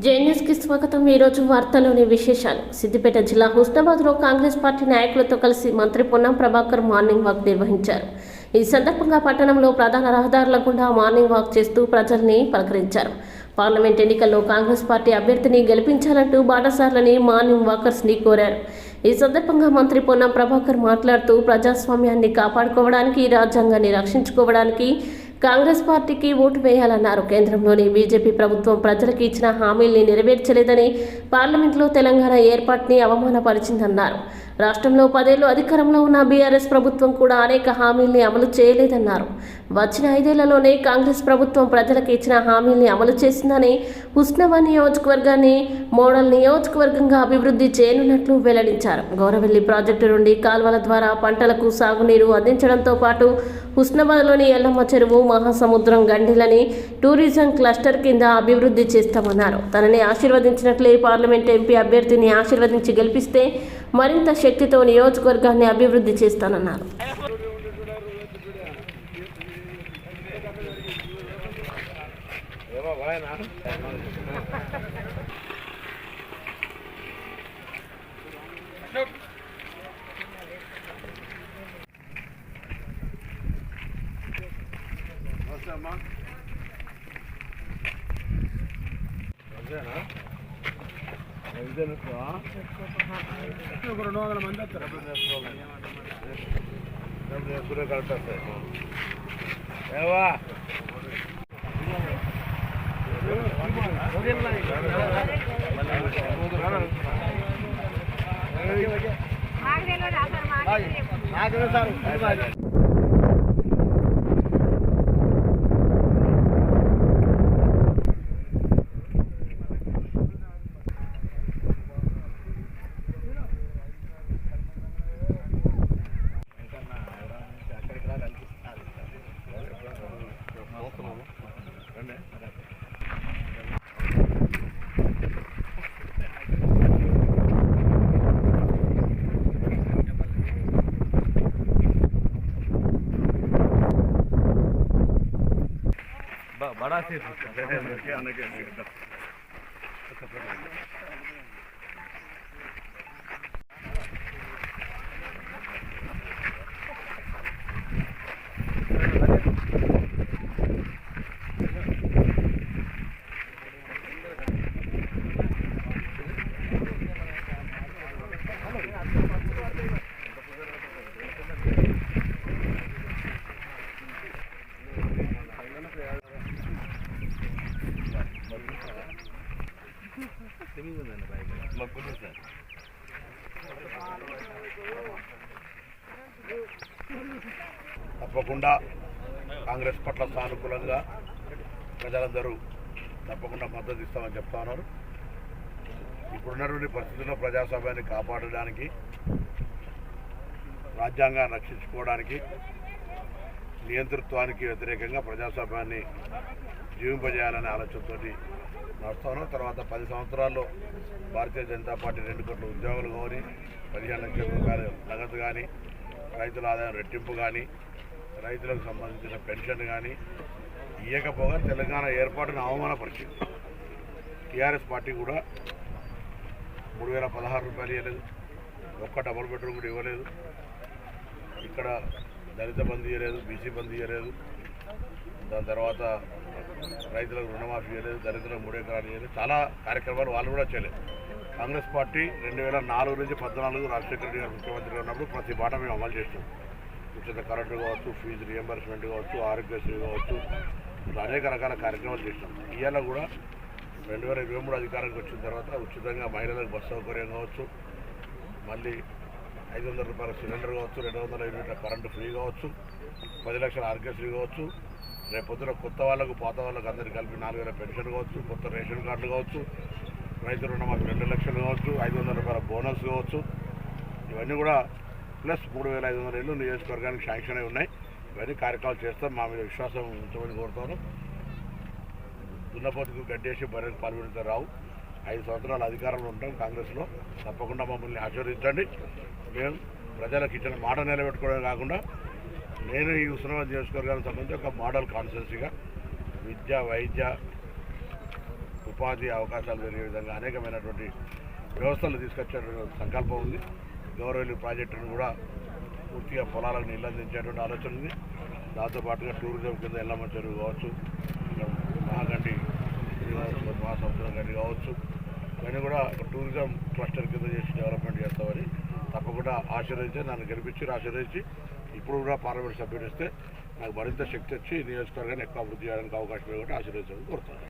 జేఎన్ఎస్కి స్వాగతం. ఈరోజు వార్తలోని విశేషాలు. సిద్దిపేట జిల్లా హుస్నాబాద్లో కాంగ్రెస్ పార్టీ నాయకులతో కలిసి మంత్రి పొన్నం ప్రభాకర్ మార్నింగ్ వాక్ నిర్వహించారు. ఈ సందర్భంగా పట్టణంలో ప్రధాన రహదారుల గుండా మార్నింగ్ వాక్ చేస్తూ ప్రజల్ని పలకరించారు. పార్లమెంట్ ఎన్నికల్లో కాంగ్రెస్ పార్టీ అభ్యర్థిని గెలిపించాలంటూ బాటసార్లని మార్నింగ్ వాకర్స్ని కోరారు. ఈ సందర్భంగా మంత్రి పొన్నం ప్రభాకర్ మాట్లాడుతూ ప్రజాస్వామ్యాన్ని కాపాడుకోవడానికి, రాజ్యాంగాన్ని రక్షించుకోవడానికి కాంగ్రెస్ పార్టీకి ఓటు వేయాలన్నారు. కేంద్రంలోని బీజేపీ ప్రభుత్వం ప్రజలకు ఇచ్చిన హామీల్ని నెరవేర్చలేదని, పార్లమెంట్లో తెలంగాణ ఏర్పాటుని అవమానపరిచిందన్నారు. రాష్ట్రంలో 10 ఏళ్లు అధికారంలో ఉన్న బీఆర్ఎస్ ప్రభుత్వం కూడా అనేక హామీల్ని అమలు చేయలేదన్నారు. వచ్చిన 5 ఏళ్లలోనే కాంగ్రెస్ ప్రభుత్వం ప్రజలకు ఇచ్చిన హామీల్ని అమలు చేసిందని, హుస్నాబాద్ నియోజకవర్గాన్ని మోడల్ నియోజకవర్గంగా అభివృద్ధి చేయనున్నట్లు వెల్లడించారు. గౌరవెల్లి ప్రాజెక్టు నుండి కాల్వల ద్వారా పంటలకు సాగునీరు అందించడంతో పాటు హుస్నాబాద్లోని ఎల్లమ్మ చెరువు, మహాసముద్రం, గండిలని టూరిజం క్లస్టర్ కింద అభివృద్ధి చేస్తామన్నారు. తనని ఆశీర్వదించినట్లే పార్లమెంట్ ఎంపీ అభ్యర్థిని ఆశీర్వదించి గెలిపిస్తే మరింత శక్తితో నియోజకవర్గాన్ని అభివృద్ధి చేస్తానన్నారు. ఒక 200 మంది వస్తారు. కరెక్ట్ వస్తాయి. సార్ बड़ा से తప్పకుండా కాంగ్రెస్ పట్ల సానుకూలంగా ప్రజలందరూ తప్పకుండా మద్దతు ఇస్తామని చెప్తా ఉన్నారు. ఇప్పుడున్నటువంటి పరిస్థితుల్లో ప్రజాస్వామ్యాన్ని కాపాడడానికి, రాజ్యాంగాన్ని రక్షించుకోవడానికి, నియంతృత్వానికి వ్యతిరేకంగా ప్రజాస్వామ్యాన్ని జీవింపజేయాలనే ఆలోచనతో నడుస్తా ఉన్నాం. తర్వాత 10 సంవత్సరాల్లో భారతీయ జనతా పార్టీ 2 కోట్ల ఉద్యోగులు కానీ, 15 లక్షల రూపాయలు నగదు కానీ, రైతుల ఆదాయం రెట్టింపు కానీ, రైతులకు సంబంధించిన పెన్షన్ కానీ ఇవ్వకపోగా తెలంగాణ ఏర్పాటును అవమానపరిచింది. టీఆర్ఎస్ పార్టీ కూడా 3016 రూపాయలు ఇవ్వలేదు, ఒక్క డబుల్ బెడ్రూమ్ కూడా ఇవ్వలేదు, ఇక్కడ దళిత బంధు ఇవ్వలేదు, బీసీ బంధు ఇవ్వలేదు, దాని తర్వాత రైతులకు రుణమాఫీ ఇవ్వలేదు, దళితులకు 3 ఎకరాలు ఇవ్వలేదు, చాలా కార్యక్రమాలు వాళ్ళు కూడా చేయలేదు. కాంగ్రెస్ పార్టీ 2004 నుంచి 2014 రాజశేఖర రెడ్డి గారు ముఖ్యమంత్రిగా ఉన్నప్పుడు ప్రతి మాట మేము అమలు చేస్తాం. ఉచిత కరెంటు కావచ్చు, ఫీజు రియంబర్స్మెంట్ కావచ్చు, ఆరోగ్యశ్రీ కావచ్చు, ఇట్లా అనేక రకాల కార్యక్రమాలు చేస్తాం. ఇవాళ కూడా 2023 అధికారానికి వచ్చిన తర్వాత ఉచితంగా మహిళలకు బస్సు సౌకర్యం కావచ్చు, మళ్ళీ 500 రూపాయల సిలిండర్ కావచ్చు, 200 యూనిట్ల కరెంటు ఫ్రీ కావచ్చు, 10 లక్షల ఆరోగ్యశ్రీ కావచ్చు, రేపు పొద్దున కొత్త వాళ్ళకు పాత వాళ్ళకు అందరికీ కలిపి 4000 పెన్షన్ కావచ్చు, కొత్త రేషన్ కార్డులు కావచ్చు, రైతు రుణమాఫీ 2 లక్షలు కావచ్చు, 500 రూపాయల బోనస్ కావచ్చు, ఇవన్నీ కూడా ప్లస్ 3500 ఇళ్ళు నియోజకవర్గానికి శాంక్షన్ అయి ఉన్నాయి. ఇవన్నీ కార్యక్రమాలు చేస్తాం. మా మీద విశ్వాసం ఉంచమని కోరుతాను. దున్నపోతుకు గడ్డేసి బర్రెకు పాల్గొనితే రావు. 5 సంవత్సరాల అధికారంలో ఉంటాం కాంగ్రెస్లో. తప్పకుండా మమ్మల్ని ఆశీర్వదించండి. మేము ప్రజలకు ఇచ్చిన మాట నిలబెట్టుకోవడం కాకుండా నేను ఈ హుస్నాబాద్ నియోజకవర్గానికి సంబంధించి ఒక మోడల్ కాన్స్టిట్యున్సీగా విద్య, వైద్య, ఉపాధి అవకాశాలు పెరిగే విధంగా అనేకమైనటువంటి వ్యవస్థలు తీసుకొచ్చే సంకల్పం ఉంది. గౌరవల్లి ప్రాజెక్టును కూడా పూర్తిగా పొలాలకు నీళ్ళు అందించేటువంటి ఆలోచన ఉంది. దాంతోపాటుగా టూరిజం కింద ఎల్లమ్మ చెరువు కావచ్చు, మహాగండి మహాసముద్రం గండి కావచ్చు, ఇవన్నీ కూడా టూరిజం క్లస్టర్ కింద చేసి డెవలప్మెంట్ చేస్తామని తప్పకుండా ఆశీర్వదించి నన్ను గెలిపించి ఆశీర్వదించి ఇప్పుడు కూడా పార్లమెంట్ సభ్యుడు ఇస్తే నాకు మరింత శక్తి వచ్చి నియోజకవర్గాన్ని ఎక్కువ అభివృద్ధి చేయడానికి అవకాశం లేకుండా ఆశీర్వదించాలని కోరుతాను.